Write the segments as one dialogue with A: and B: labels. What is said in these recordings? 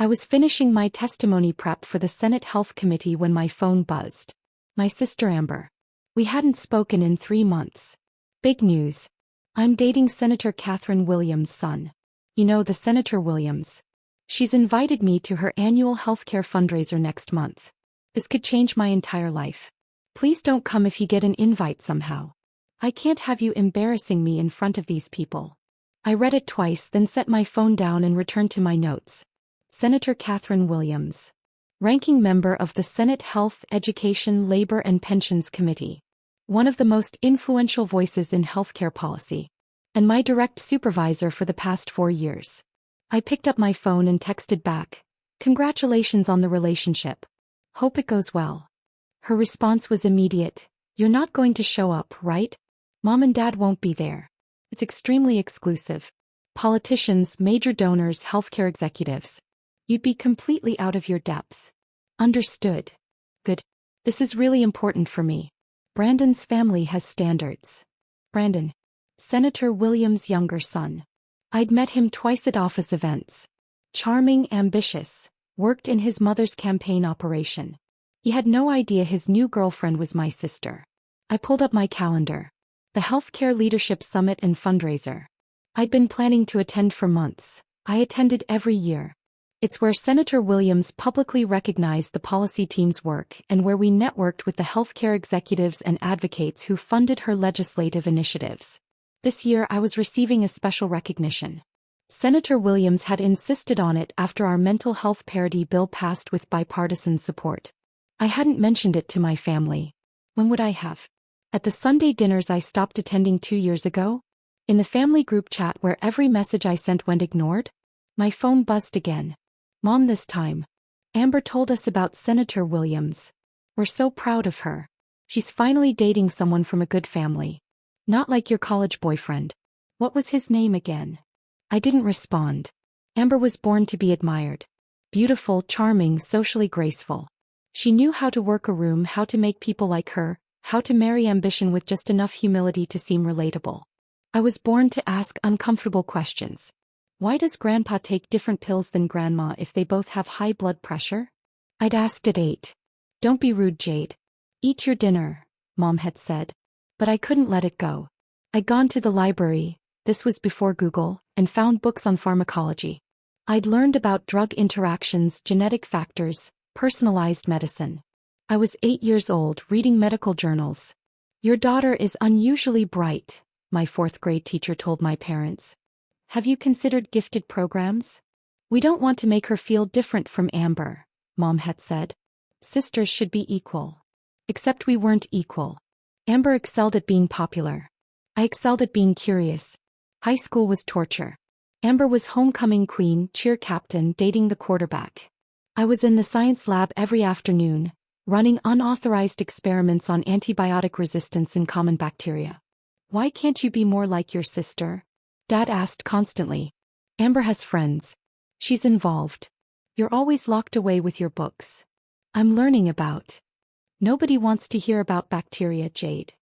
A: I was finishing my testimony prep for the Senate Health Committee when my phone buzzed. My sister Amber. We hadn't spoken in 3 months. Big news. I'm dating Senator Catherine Williams' son. You know, the Senator Williams. She's invited me to her annual healthcare fundraiser next month. This could change my entire life. Please don't come if you get an invite somehow. I can't have you embarrassing me in front of these people. I read it twice, then set my phone down and returned to my notes. Senator Catherine Williams. Ranking member of the Senate Health, Education, Labor and Pensions Committee. One of the most influential voices in healthcare policy. And my direct supervisor for the past 4 years. I picked up my phone and texted back, "Congratulations on the relationship. Hope it goes well." Her response was immediate. "You're not going to show up, right? Mom and Dad won't be there. It's extremely exclusive. Politicians, major donors, healthcare executives. You'd be completely out of your depth." Understood. Good. This is really important for me. Brandon's family has standards. Brandon. Senator Williams' younger son. I'd met him twice at office events. Charming, ambitious, worked in his mother's campaign operation. He had no idea his new girlfriend was my sister. I pulled up my calendar. The Healthcare Leadership Summit and Fundraiser. I'd been planning to attend for months. I attended every year. It's where Senator Williams publicly recognized the policy team's work and where we networked with the healthcare executives and advocates who funded her legislative initiatives. This year I was receiving a special recognition. Senator Williams had insisted on it after our mental health parity bill passed with bipartisan support. I hadn't mentioned it to my family. When would I have? At the Sunday dinners I stopped attending 2 years ago? In the family group chat where every message I sent went ignored? My phone buzzed again. Mom, this time. Amber told us about Senator Williams. We're so proud of her. She's finally dating someone from a good family. Not like your college boyfriend. What was his name again? I didn't respond. Amber was born to be admired. Beautiful, charming, socially graceful. She knew how to work a room, how to make people like her, how to marry ambition with just enough humility to seem relatable. I was born to ask uncomfortable questions. Why does Grandpa take different pills than Grandma if they both have high blood pressure? I'd asked at 8. Don't be rude, Jade. Eat your dinner, Mom had said. But I couldn't let it go. I'd gone to the library, this was before Google, and found books on pharmacology. I'd learned about drug interactions, genetic factors, personalized medicine. I was 8 years old reading medical journals. Your daughter is unusually bright, my 4th grade teacher told my parents. Have you considered gifted programs? We don't want to make her feel different from Amber, Mom had said. Sisters should be equal. Except we weren't equal. Amber excelled at being popular. I excelled at being curious. High school was torture. Amber was homecoming queen, cheer captain, dating the quarterback. I was in the science lab every afternoon, running unauthorized experiments on antibiotic resistance in common bacteria. Why can't you be more like your sister? Dad asked constantly. Amber has friends. She's involved. You're always locked away with your books. I'm learning about. Nobody wants to hear about bacteria, Jade.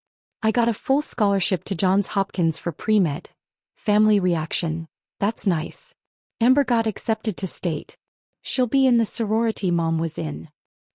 A: I got a full scholarship to Johns Hopkins for pre-med. Family reaction. That's nice. Amber got accepted to state. She'll be in the sorority Mom was in.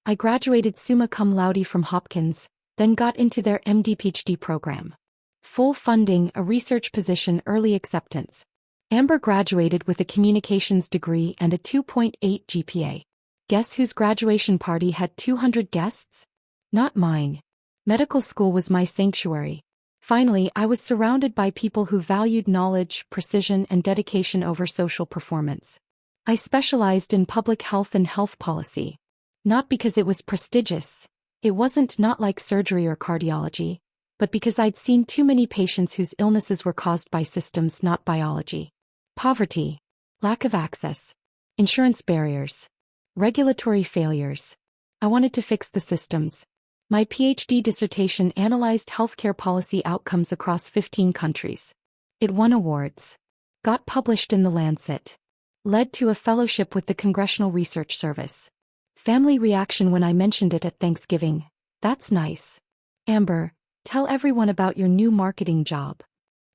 A: I graduated summa cum laude from Hopkins, then got into their MD-PhD program. Full funding, a research position, early acceptance. Amber graduated with a communications degree and a 2.8 GPA. Guess whose graduation party had 200 guests? Not mine. Medical school was my sanctuary. Finally, I was surrounded by people who valued knowledge, precision, and dedication over social performance. I specialized in public health and health policy. Not because it was prestigious. It wasn't not like surgery or cardiology. But because I'd seen too many patients whose illnesses were caused by systems, not biology. Poverty, lack of access, insurance barriers, regulatory failures. I wanted to fix the systems. My PhD dissertation analyzed healthcare policy outcomes across 15 countries. It won awards. Got published in The Lancet. Led to a fellowship with the Congressional Research Service. Family reaction when I mentioned it at Thanksgiving. That's nice. Amber, tell everyone about your new marketing job.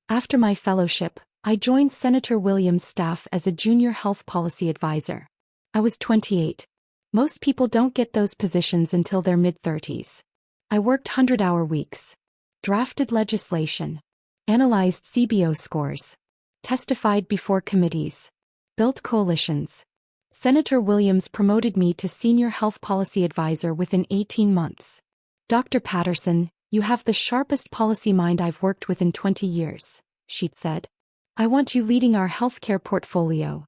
A: After my fellowship, I joined Senator Williams' staff as a junior health policy advisor. I was 28. Most people don't get those positions until their mid-30s. I worked 100-hour weeks, drafted legislation, analyzed CBO scores, testified before committees, built coalitions. Senator Williams promoted me to Senior Health Policy Advisor within 18 months. Dr. Patterson, you have the sharpest policy mind I've worked with in 20 years, she'd said. I want you leading our healthcare portfolio.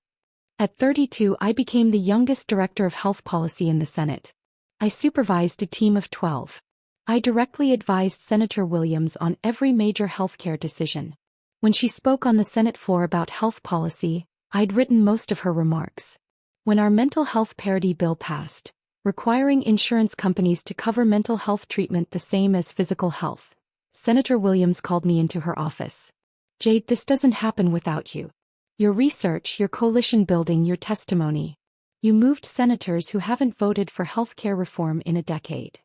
A: At 32, I became the youngest director of health policy in the Senate. I supervised a team of 12. I directly advised Senator Williams on every major healthcare decision. When she spoke on the Senate floor about health policy, I'd written most of her remarks. When our mental health parity bill passed, requiring insurance companies to cover mental health treatment the same as physical health, Senator Williams called me into her office. Jade, this doesn't happen without you. Your research, your coalition building, your testimony. You moved senators who haven't voted for healthcare reform in a decade.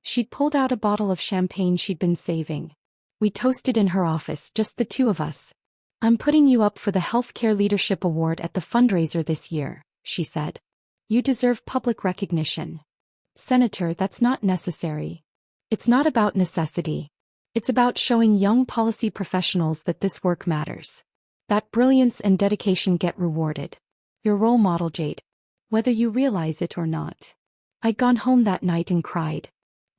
A: She'd pulled out a bottle of champagne she'd been saving. We toasted in her office, just the two of us. I'm putting you up for the Healthcare Leadership Award at the fundraiser this year, she said. You deserve public recognition. Senator, that's not necessary. It's not about necessity. It's about showing young policy professionals that this work matters. That brilliance and dedication get rewarded. Your role model, Jade. Whether you realize it or not. I'd gone home that night and cried.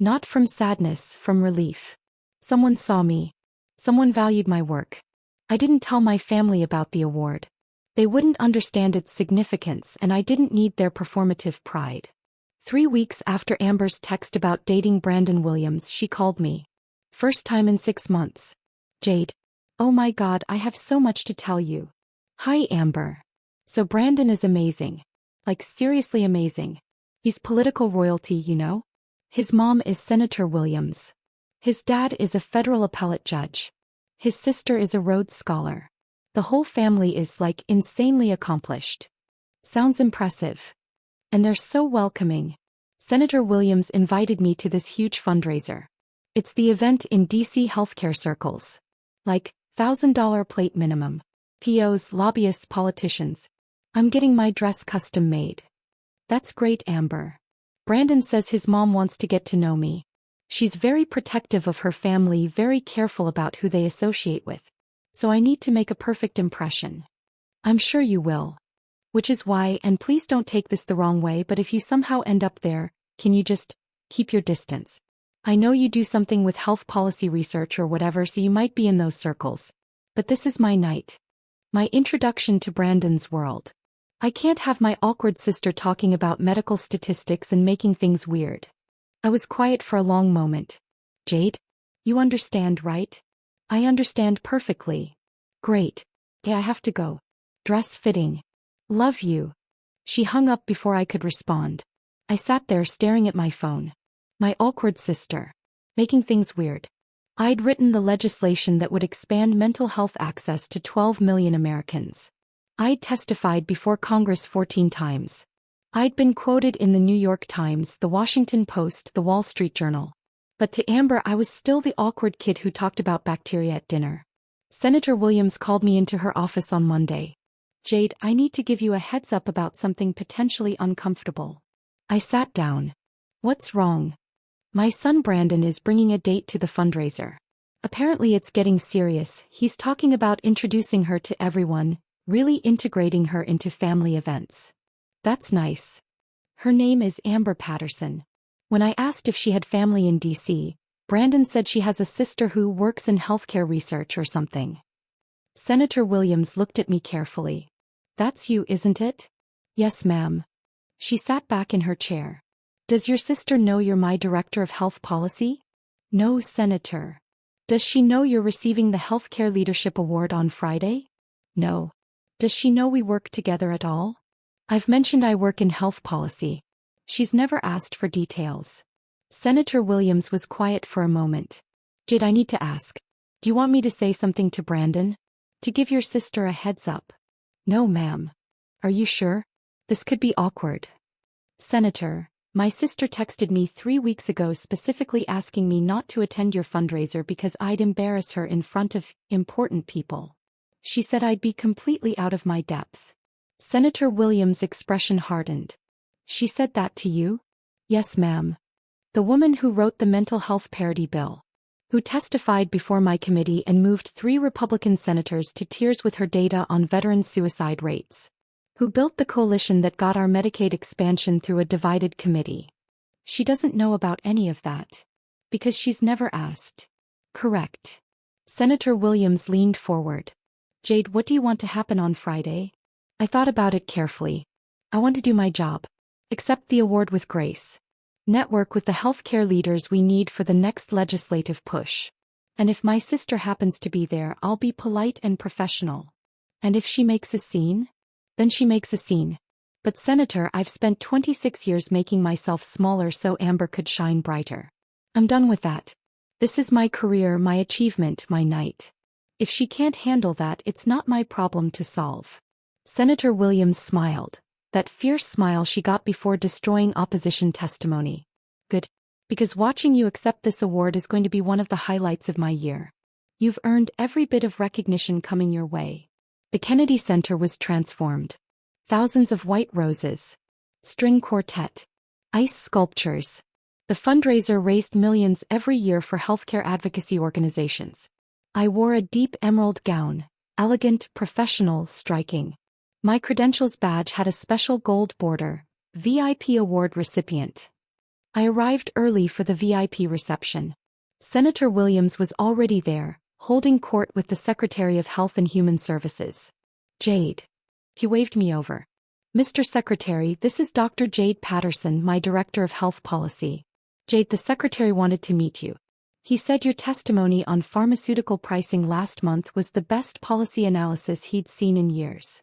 A: Not from sadness, from relief. Someone saw me. Someone valued my work. I didn't tell my family about the award. They wouldn't understand its significance, and I didn't need their performative pride. 3 weeks after Amber's text about dating Brandon Williams, she called me. First time in 6 months. Jade. Oh my God, I have so much to tell you. Hi, Amber. So Brandon is amazing. Like seriously amazing. He's political royalty, you know? His mom is Senator Williams. His dad is a federal appellate judge. His sister is a Rhodes Scholar. The whole family is like insanely accomplished. Sounds impressive. And they're so welcoming. Senator Williams invited me to this huge fundraiser. It's the event in DC healthcare circles. Like, $1,000 plate minimum. POs, lobbyists, politicians. I'm getting my dress custom made. That's great, Amber. Brandon says his mom wants to get to know me. She's very protective of her family, very careful about who they associate with. So I need to make a perfect impression. I'm sure you will. Which is why, and please don't take this the wrong way, but if you somehow end up there, can you just keep your distance? I know you do something with health policy research or whatever, so you might be in those circles. But this is my night. My introduction to Brandon's world. I can't have my awkward sister talking about medical statistics and making things weird. I was quiet for a long moment. Jade? You understand, right? I understand perfectly. Great. Yeah, I have to go. Dress fitting. Love you. She hung up before I could respond. I sat there staring at my phone. My awkward sister. Making things weird. I'd written the legislation that would expand mental health access to 12 million Americans. I'd testified before Congress 14 times. I'd been quoted in the New York Times, the Washington Post, the Wall Street Journal. But to Amber, I was still the awkward kid who talked about bacteria at dinner. Senator Williams called me into her office on Monday. Jade, I need to give you a heads up about something potentially uncomfortable. I sat down. What's wrong? My son Brandon is bringing a date to the fundraiser. Apparently it's getting serious. He's talking about introducing her to everyone, really integrating her into family events. That's nice. Her name is Amber Patterson. When I asked if she had family in DC, Brandon said she has a sister who works in healthcare research or something. Senator Williams looked at me carefully. That's you, isn't it? Yes, ma'am. She sat back in her chair. Does your sister know you're my director of health policy? No, Senator. Does she know you're receiving the Healthcare Leadership Award on Friday? No. Does she know we work together at all? I've mentioned I work in health policy. She's never asked for details. Senator Williams was quiet for a moment. Jade, I need to ask. Do you want me to say something to Brandon? To give your sister a heads up? No, ma'am. Are you sure? This could be awkward. Senator, my sister texted me 3 weeks ago specifically asking me not to attend your fundraiser because I'd embarrass her in front of important people. She said I'd be completely out of my depth. Senator Williams' expression hardened. She said that to you? Yes, ma'am. The woman who wrote the mental health parity bill. Who testified before my committee and moved 3 Republican senators to tears with her data on veteran suicide rates. Who built the coalition that got our Medicaid expansion through a divided committee. She doesn't know about any of that. Because she's never asked. Correct. Senator Williams leaned forward. Jade, what do you want to happen on Friday? I thought about it carefully. I want to do my job. Accept the award with grace. Network with the healthcare leaders we need for the next legislative push. And if my sister happens to be there, I'll be polite and professional. And if she makes a scene? Then she makes a scene. But Senator, I've spent 26 years making myself smaller so Amber could shine brighter. I'm done with that. This is my career, my achievement, my night. If she can't handle that, it's not my problem to solve. Senator Williams smiled. That fierce smile she got before destroying opposition testimony. Good. Because watching you accept this award is going to be one of the highlights of my year. You've earned every bit of recognition coming your way. The Kennedy Center was transformed. Thousands of white roses. String quartet. Ice sculptures. The fundraiser raised millions every year for healthcare advocacy organizations. I wore a deep emerald gown. Elegant, professional, striking. My credentials badge had a special gold border, VIP award recipient. I arrived early for the VIP reception. Senator Williams was already there, holding court with the Secretary of Health and Human Services. Jade. He waved me over. Mr. Secretary, this is Dr. Jade Patterson, my Director of Health Policy. Jade, the Secretary wanted to meet you. He said your testimony on pharmaceutical pricing last month was the best policy analysis he'd seen in years.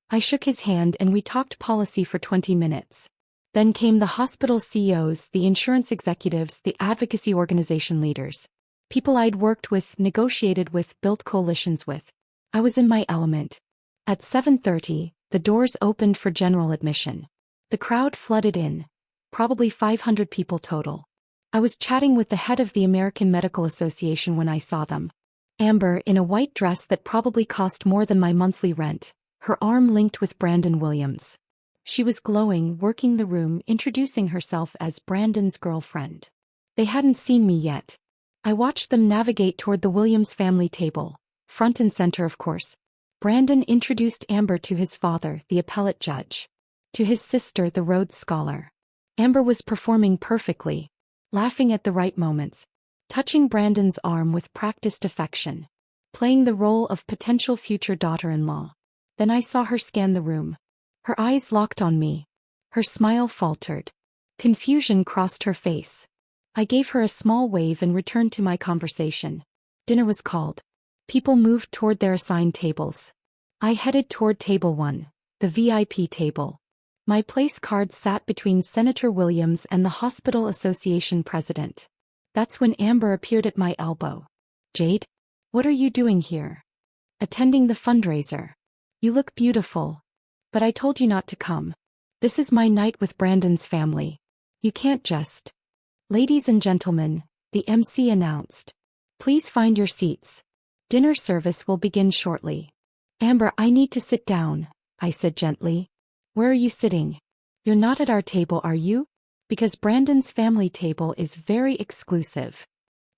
A: I shook his hand and we talked policy for 20 minutes. Then came the hospital CEOs, the insurance executives, the advocacy organization leaders. People I'd worked with, negotiated with, built coalitions with. I was in my element. At 7:30, the doors opened for general admission. The crowd flooded in. Probably 500 people total. I was chatting with the head of the American Medical Association when I saw them. Amber, in a white dress that probably cost more than my monthly rent. Her arm linked with Brandon Williams. She was glowing, working the room, introducing herself as Brandon's girlfriend. They hadn't seen me yet. I watched them navigate toward the Williams family table, front and center of course. Brandon introduced Amber to his father, the appellate judge. To his sister, the Rhodes Scholar. Amber was performing perfectly, laughing at the right moments, touching Brandon's arm with practiced affection, playing the role of potential future daughter-in-law. Then I saw her scan the room. Her eyes locked on me. Her smile faltered. Confusion crossed her face. I gave her a small wave and returned to my conversation. Dinner was called. People moved toward their assigned tables. I headed toward table 1, the VIP table. My place card sat between Senator Williams and the Hospital Association president. That's when Amber appeared at my elbow. Jade? What are you doing here? Attending the fundraiser. You look beautiful. But I told you not to come. This is my night with Brandon's family. You can't just. Ladies and gentlemen, the MC announced. Please find your seats. Dinner service will begin shortly. Amber, I need to sit down, I said gently. Where are you sitting? You're not at our table, are you? Because Brandon's family table is very exclusive.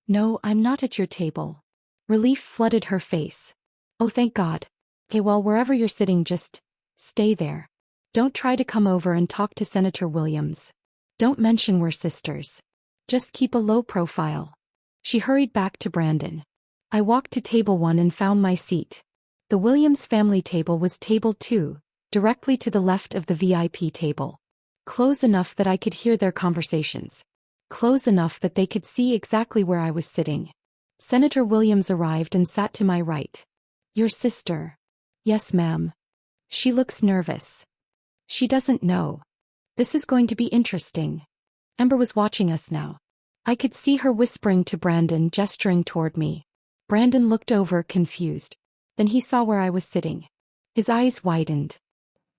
A: No, I'm not at your table. Relief flooded her face. Oh, thank God. Okay, well, wherever you're sitting, just stay there. Don't try to come over and talk to Senator Williams. Don't mention we're sisters. Just keep a low profile. She hurried back to Brandon. I walked to table 1 and found my seat. The Williams family table was table 2, directly to the left of the VIP table. Close enough that I could hear their conversations. Close enough that they could see exactly where I was sitting. Senator Williams arrived and sat to my right. Your sister. Yes, ma'am. She looks nervous. She doesn't know. This is going to be interesting. Amber was watching us now. I could see her whispering to Brandon, gesturing toward me. Brandon looked over, confused. Then he saw where I was sitting. His eyes widened.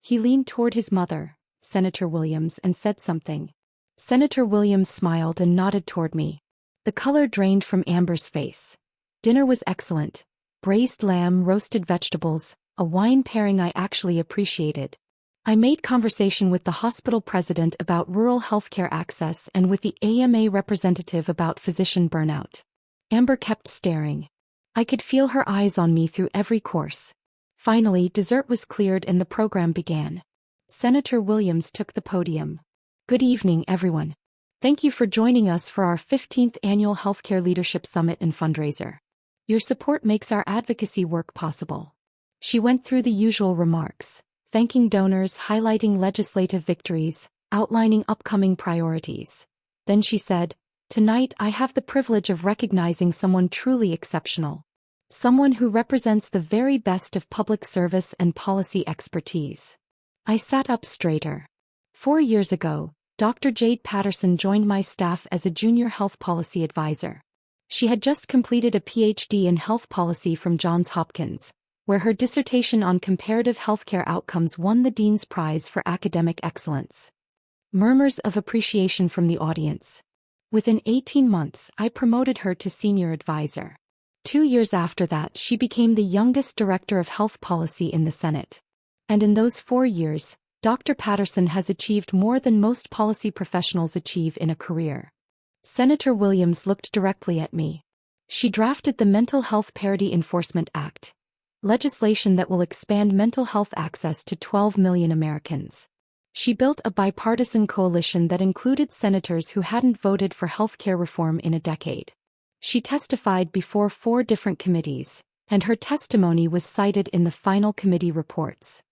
A: He leaned toward his mother, Senator Williams, and said something. Senator Williams smiled and nodded toward me. The color drained from Amber's face. Dinner was excellent. Braised lamb, roasted vegetables, a wine pairing I actually appreciated. I made conversation with the hospital president about rural healthcare access and with the AMA representative about physician burnout. Amber kept staring. I could feel her eyes on me through every course. Finally, dessert was cleared and the program began. Senator Williams took the podium. Good evening, everyone. Thank you for joining us for our 15th Annual Healthcare Leadership Summit and Fundraiser. Your support makes our advocacy work possible. She went through the usual remarks, thanking donors, highlighting legislative victories, outlining upcoming priorities. Then she said, "Tonight I have the privilege of recognizing someone truly exceptional. Someone who represents the very best of public service and policy expertise." I sat up straighter. 4 years ago, Dr. Jade Patterson joined my staff as a junior health policy advisor. She had just completed a PhD in health policy from Johns Hopkins, where her dissertation on comparative healthcare outcomes won the Dean's Prize for Academic Excellence. Murmurs of appreciation from the audience. Within 18 months, I promoted her to senior advisor. 2 years after that, she became the youngest director of health policy in the Senate. And in those 4 years, Dr. Patterson has achieved more than most policy professionals achieve in a career. Senator Williams looked directly at me. She drafted the Mental Health Parity Enforcement Act, legislation that will expand mental health access to 12 million Americans. She built a bipartisan coalition that included senators who hadn't voted for healthcare reform in a decade. She testified before 4 different committees, and her testimony was cited in the final committee reports.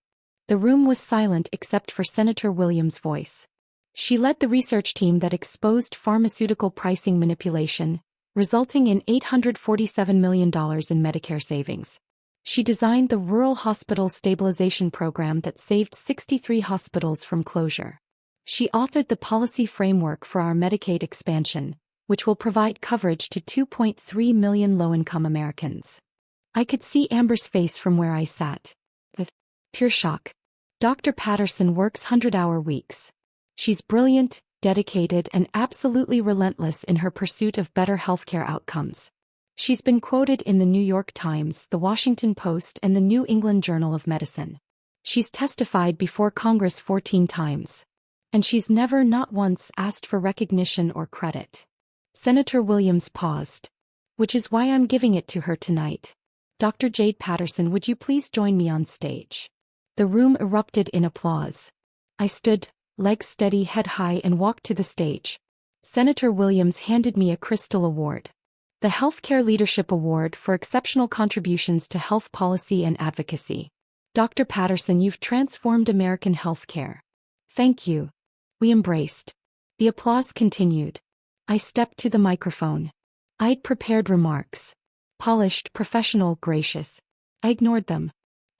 A: The room was silent except for Senator Williams' voice. She led the research team that exposed pharmaceutical pricing manipulation, resulting in $847 million in Medicare savings. She designed the Rural Hospital Stabilization Program that saved 63 hospitals from closure. She authored the policy framework for our Medicaid expansion, which will provide coverage to 2.3 million low-income Americans. I could see Amber's face from where I sat. Pure shock. Dr. Patterson works 100-hour weeks. She's brilliant, dedicated, and absolutely relentless in her pursuit of better healthcare outcomes. She's been quoted in the New York Times, the Washington Post, and the New England Journal of Medicine. She's testified before Congress 14 times. And she's never, not once, asked for recognition or credit. Senator Williams paused. Which is why I'm giving it to her tonight. Dr. Jade Patterson, would you please join me on stage? The room erupted in applause. I stood, legs steady, head high, and walked to the stage. Senator Williams handed me a crystal award. The Healthcare Leadership Award for exceptional contributions to health policy and advocacy. Dr. Patterson, you've transformed American healthcare. Thank you. We embraced. The applause continued. I stepped to the microphone. I'd prepared remarks. Polished, professional, gracious. I ignored them.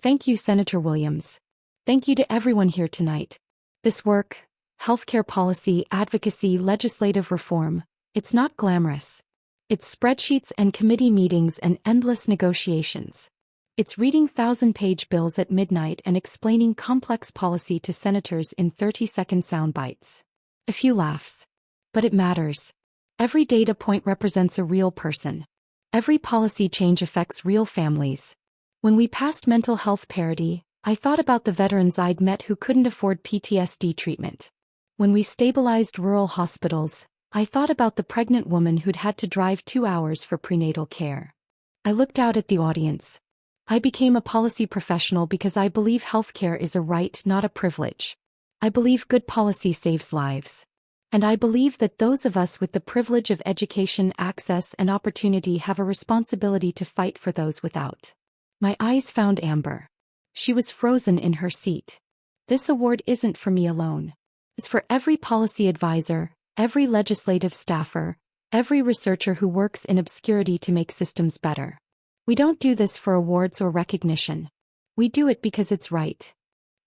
A: Thank you, Senator Williams. Thank you to everyone here tonight. This work, healthcare policy, advocacy, legislative reform, it's not glamorous. It's spreadsheets and committee meetings and endless negotiations. It's reading 1,000-page bills at midnight and explaining complex policy to senators in 30-second sound bites. A few laughs. But it matters. Every data point represents a real person. Every policy change affects real families. When we passed mental health parity, I thought about the veterans I'd met who couldn't afford PTSD treatment. When we stabilized rural hospitals, I thought about the pregnant woman who'd had to drive 2 hours for prenatal care. I looked out at the audience. I became a policy professional because I believe healthcare is a right, not a privilege. I believe good policy saves lives. And I believe that those of us with the privilege of education, access, and opportunity have a responsibility to fight for those without. My eyes found Amber. She was frozen in her seat. This award isn't for me alone. It's for every policy advisor, every legislative staffer, every researcher who works in obscurity to make systems better. We don't do this for awards or recognition. We do it because it's right.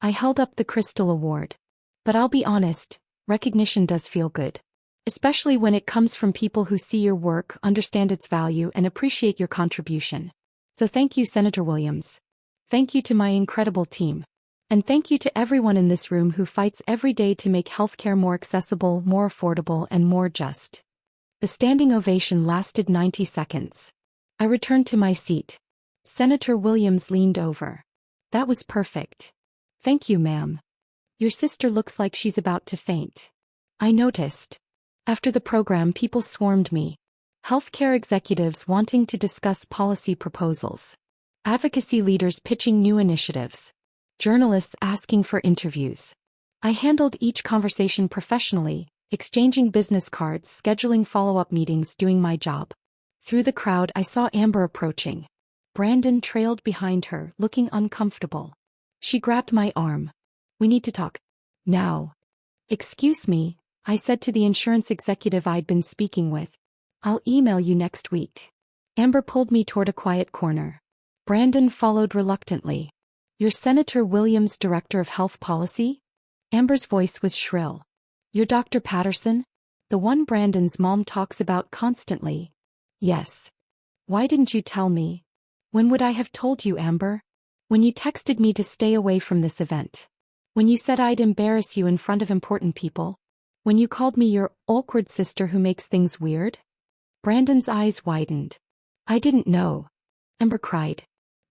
A: I held up the Crystal Award. But I'll be honest, recognition does feel good. Especially when it comes from people who see your work, understand its value, and appreciate your contribution. So thank you, Senator Williams. Thank you to my incredible team. And thank you to everyone in this room who fights every day to make healthcare more accessible, more affordable, and more just. The standing ovation lasted 90 seconds. I returned to my seat. Senator Williams leaned over. That was perfect. Thank you, ma'am. Your sister looks like she's about to faint. I noticed. After the program, people swarmed me. Healthcare executives wanting to discuss policy proposals. Advocacy leaders pitching new initiatives. Journalists asking for interviews. I handled each conversation professionally, exchanging business cards, scheduling follow-up meetings, doing my job. Through the crowd, I saw Amber approaching. Brandon trailed behind her, looking uncomfortable. She grabbed my arm. We need to talk. Now. Excuse me, I said to the insurance executive I'd been speaking with. I'll email you next week. Amber pulled me toward a quiet corner. Brandon followed reluctantly. You're Senator Williams' Director of Health Policy? Amber's voice was shrill. You're Dr. Patterson? The one Brandon's mom talks about constantly. Yes. Why didn't you tell me? When would I have told you, Amber? When you texted me to stay away from this event. When you said I'd embarrass you in front of important people. When you called me your awkward sister who makes things weird. Brandon's eyes widened. I didn't know. Amber cried.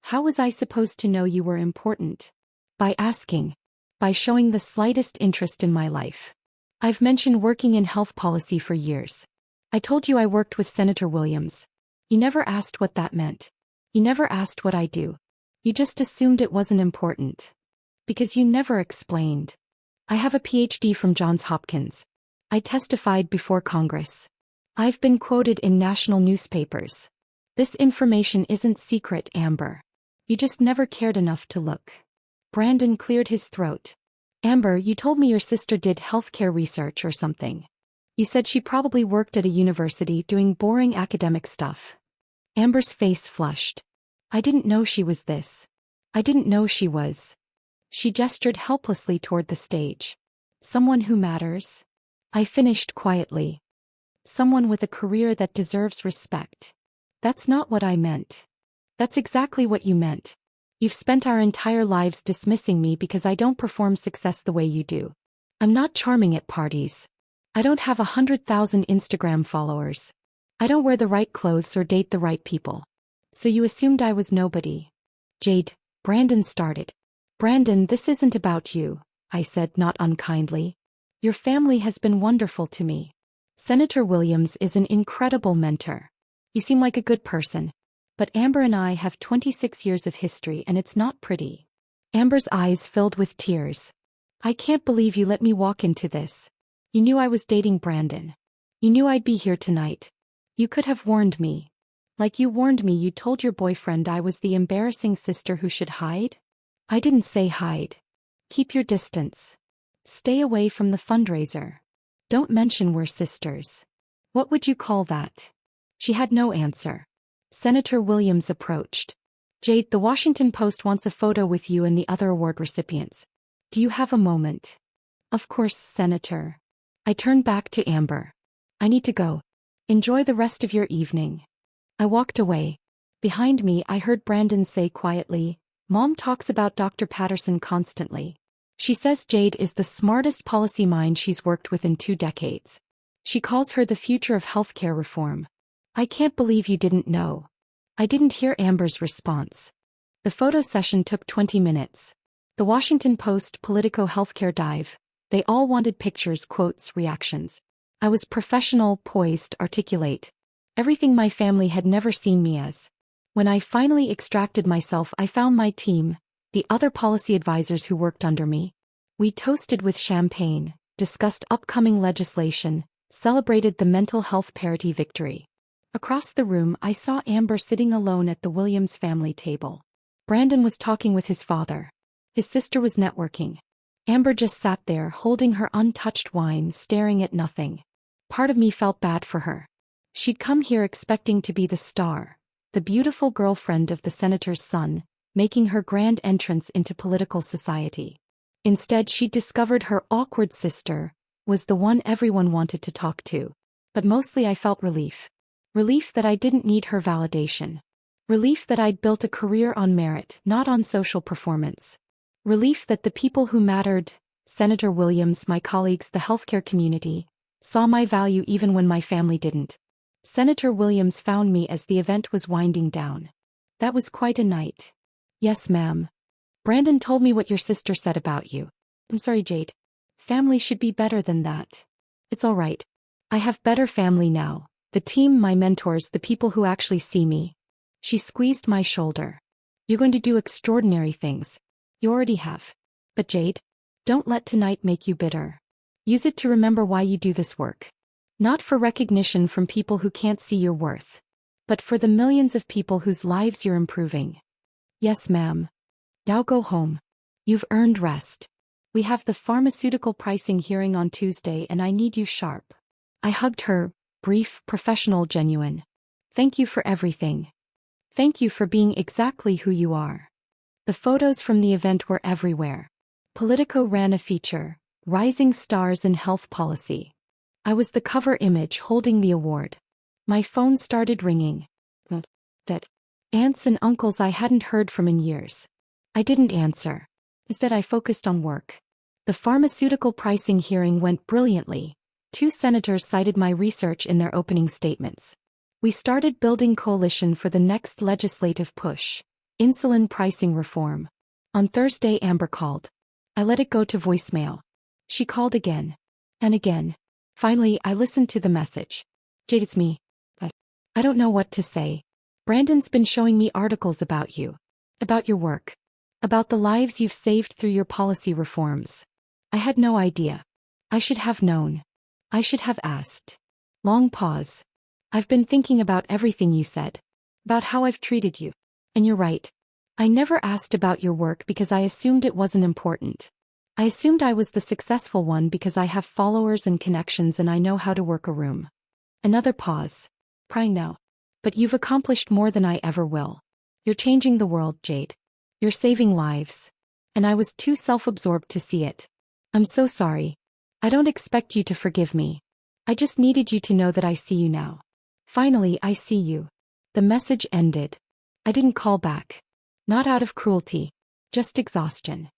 A: How was I supposed to know you were important? By asking. By showing the slightest interest in my life. I've mentioned working in health policy for years. I told you I worked with Senator Williams. You never asked what that meant. You never asked what I do. You just assumed it wasn't important. Because you never explained. I have a PhD from Johns Hopkins. I testified before Congress. I've been quoted in national newspapers. This information isn't secret, Amber. You just never cared enough to look. Brandon cleared his throat. Amber, you told me your sister did healthcare research or something. You said she probably worked at a university doing boring academic stuff. Amber's face flushed. I didn't know she was this. I didn't know she was. She gestured helplessly toward the stage. Someone who matters. I finished quietly. Someone with a career that deserves respect. That's not what I meant. That's exactly what you meant. You've spent our entire lives dismissing me because I don't perform success the way you do. I'm not charming at parties. I don't have 100,000 Instagram followers. I don't wear the right clothes or date the right people. So you assumed I was nobody. Jade, Brandon started. Brandon, this isn't about you, I said, not unkindly. Your family has been wonderful to me. Senator Williams is an incredible mentor. You seem like a good person. But Amber and I have 26 years of history and it's not pretty. Amber's eyes filled with tears. I can't believe you let me walk into this. You knew I was dating Brandon. You knew I'd be here tonight. You could have warned me. Like you warned me you told your boyfriend I was the embarrassing sister who should hide? I didn't say hide. Keep your distance. Stay away from the fundraiser. Don't mention we're sisters. What would you call that? She had no answer. Senator Williams approached. Jade, the Washington Post wants a photo with you and the other award recipients. Do you have a moment? Of course, Senator. I turned back to Amber. I need to go. Enjoy the rest of your evening. I walked away. Behind me, I heard Brandon say quietly, Mom talks about Dr. Patterson constantly. She says Jade is the smartest policy mind she's worked with in 2 decades. She calls her the future of healthcare reform. I can't believe you didn't know. I didn't hear Amber's response. The photo session took 20 minutes. The Washington Post, Politico, Healthcare Dive. They all wanted pictures, quotes, reactions. I was professional, poised, articulate. Everything my family had never seen me as. When I finally extracted myself, I found my team, the other policy advisors who worked under me. We toasted with champagne, discussed upcoming legislation, celebrated the mental health parity victory. Across the room, I saw Amber sitting alone at the Williams family table. Brandon was talking with his father. His sister was networking. Amber just sat there, holding her untouched wine, staring at nothing. Part of me felt bad for her. She'd come here expecting to be the star, the beautiful girlfriend of the senator's son, making her grand entrance into political society. Instead, she discovered her awkward sister was the one everyone wanted to talk to. But mostly I felt relief. Relief that I didn't need her validation. Relief that I'd built a career on merit, not on social performance. Relief that the people who mattered, Senator Williams, my colleagues, the healthcare community, saw my value even when my family didn't. Senator Williams found me as the event was winding down. That was quite a night. Yes, ma'am. Brandon told me what your sister said about you. I'm sorry, Jade. Family should be better than that. It's all right. I have better family now. The team, my mentors, the people who actually see me. She squeezed my shoulder. You're going to do extraordinary things. You already have. But Jade, don't let tonight make you bitter. Use it to remember why you do this work. Not for recognition from people who can't see your worth, but for the millions of people whose lives you're improving. Yes, ma'am. Now go home. You've earned rest. We have the pharmaceutical pricing hearing on Tuesday and I need you sharp. I hugged her, brief, professional, genuine. Thank you for everything. Thank you for being exactly who you are. The photos from the event were everywhere. Politico ran a feature, Rising Stars in Health Policy. I was the cover image holding the award. My phone started ringing. That aunts and uncles I hadn't heard from in years. I didn't answer. Instead, I focused on work. The pharmaceutical pricing hearing went brilliantly. 2 senators cited my research in their opening statements. We started building coalition for the next legislative push, insulin pricing reform. On Thursday, Amber called. I let it go to voicemail. She called again. And again. Finally, I listened to the message. Jade, it's me. I don't know what to say. Brandon's been showing me articles about you. About your work. About the lives you've saved through your policy reforms. I had no idea. I should have known. I should have asked. Long pause. I've been thinking about everything you said. About how I've treated you. And you're right. I never asked about your work because I assumed it wasn't important. I assumed I was the successful one because I have followers and connections and I know how to work a room. Another pause. Crying now. But you've accomplished more than I ever will. You're changing the world, Jade. You're saving lives. And I was too self-absorbed to see it. I'm so sorry. I don't expect you to forgive me. I just needed you to know that I see you now. Finally, I see you. The message ended. I didn't call back. Not out of cruelty. Just exhaustion.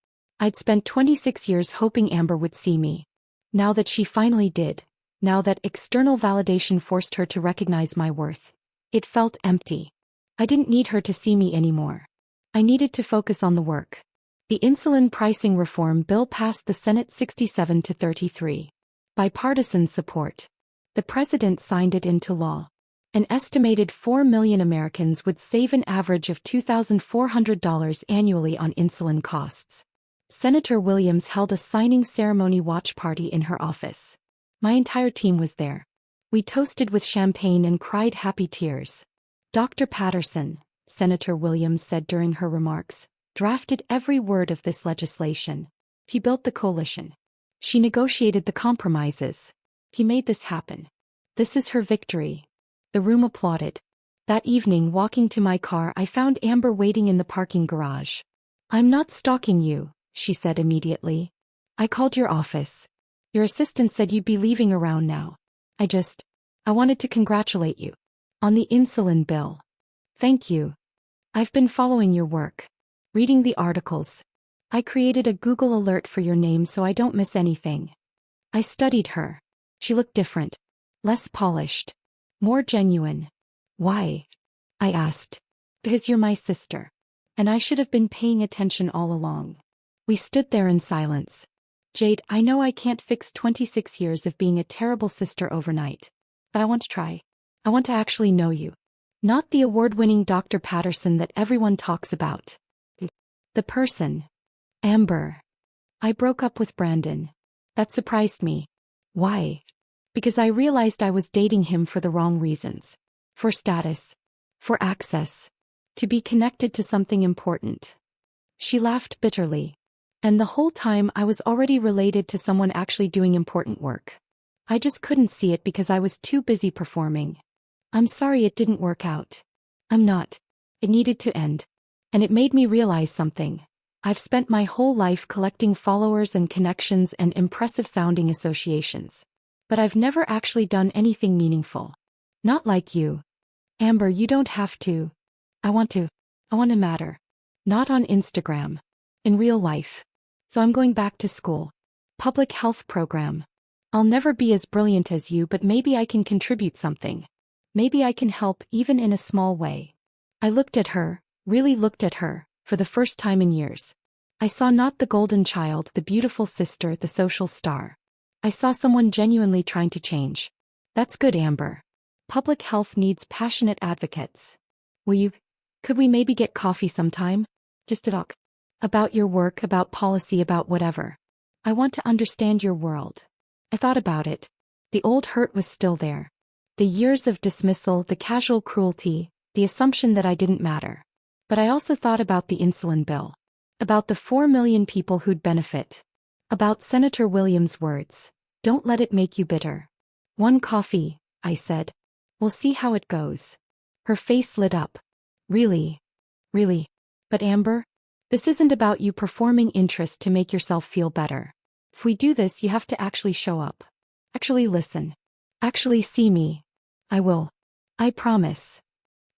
A: I'd spent 26 years hoping Amber would see me. Now that she finally did, now that external validation forced her to recognize my worth, it felt empty. I didn't need her to see me anymore. I needed to focus on the work. The insulin pricing reform bill passed the Senate 67-33. Bipartisan support. The president signed it into law. An estimated 4 million Americans would save an average of $2,400 annually on insulin costs. Senator Williams held a signing ceremony watch party in her office. My entire team was there. We toasted with champagne and cried happy tears. Dr. Patterson, Senator Williams said during her remarks, drafted every word of this legislation. He built the coalition. She negotiated the compromises. He made this happen. This is her victory. The room applauded. That evening, walking to my car, I found Amber waiting in the parking garage. I'm not stalking you, she said immediately. I called your office. Your assistant said you'd be leaving around now. I wanted to congratulate you. On the insulin bill. Thank you. I've been following your work. Reading the articles. I created a Google alert for your name so I don't miss anything. I studied her. She looked different. Less polished. More genuine. Why? I asked. Because you're my sister. And I should have been paying attention all along. We stood there in silence. Jade, I know I can't fix 26 years of being a terrible sister overnight. But I want to try. I want to actually know you. Not the award-winning Dr. Patterson that everyone talks about. The person. Amber. I broke up with Brandon. That surprised me. Why? Because I realized I was dating him for the wrong reasons. For status. For access. To be connected to something important. She laughed bitterly. And the whole time I was already related to someone actually doing important work. I just couldn't see it because I was too busy performing. I'm sorry it didn't work out. I'm not. It needed to end. And it made me realize something. I've spent my whole life collecting followers and connections and impressive-sounding associations. But I've never actually done anything meaningful. Not like you. Amber, you don't have to. I want to matter. Not on Instagram. In real life. So I'm going back to school. Public health program. I'll never be as brilliant as you, but maybe I can contribute something. Maybe I can help even in a small way. I looked at her, really looked at her, for the first time in years. I saw not the golden child, the beautiful sister, the social star. I saw someone genuinely trying to change. That's good, Amber. Public health needs passionate advocates. Could we maybe get coffee sometime? Just to talk. About your work, about policy, about whatever. I want to understand your world. I thought about it. The old hurt was still there. The years of dismissal, the casual cruelty, the assumption that I didn't matter. But I also thought about the insulin bill. About the 4 million people who'd benefit. About Senator Williams' words. Don't let it make you bitter. One coffee, I said. We'll see how it goes. Her face lit up. Really? Really? But Amber? This isn't about you performing interest to make yourself feel better. If we do this, you have to actually show up. Actually listen. Actually see me. I will. I promise.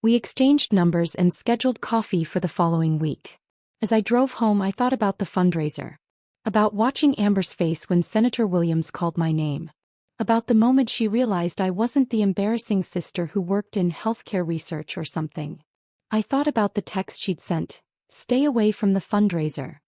A: We exchanged numbers and scheduled coffee for the following week. As I drove home, I thought about the fundraiser. About watching Amber's face when Senator Williams called my name. About the moment she realized I wasn't the embarrassing sister who worked in healthcare research or something. I thought about the text she'd sent, "Stay away from the fundraiser."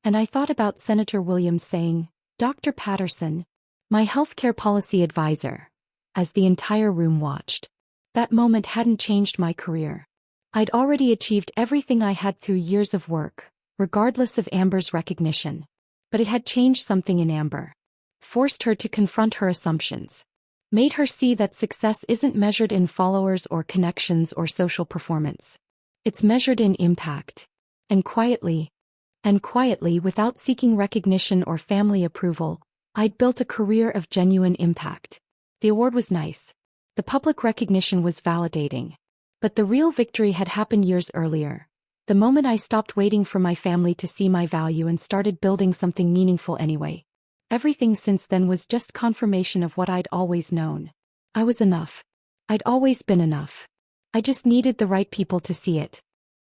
A: And I thought about Senator Williams saying, "Dr. Patterson, my healthcare policy advisor," as the entire room watched. That moment hadn't changed my career. I'd already achieved everything I had through years of work, regardless of Amber's recognition. But it had changed something in Amber. Forced her to confront her assumptions. Made her see that success isn't measured in followers or connections or social performance. It's measured in impact. And quietly, without seeking recognition or family approval, I'd built a career of genuine impact. The award was nice. The public recognition was validating. But the real victory had happened years earlier. The moment I stopped waiting for my family to see my value and started building something meaningful anyway. Everything since then was just confirmation of what I'd always known. I was enough. I'd always been enough. I just needed the right people to see it.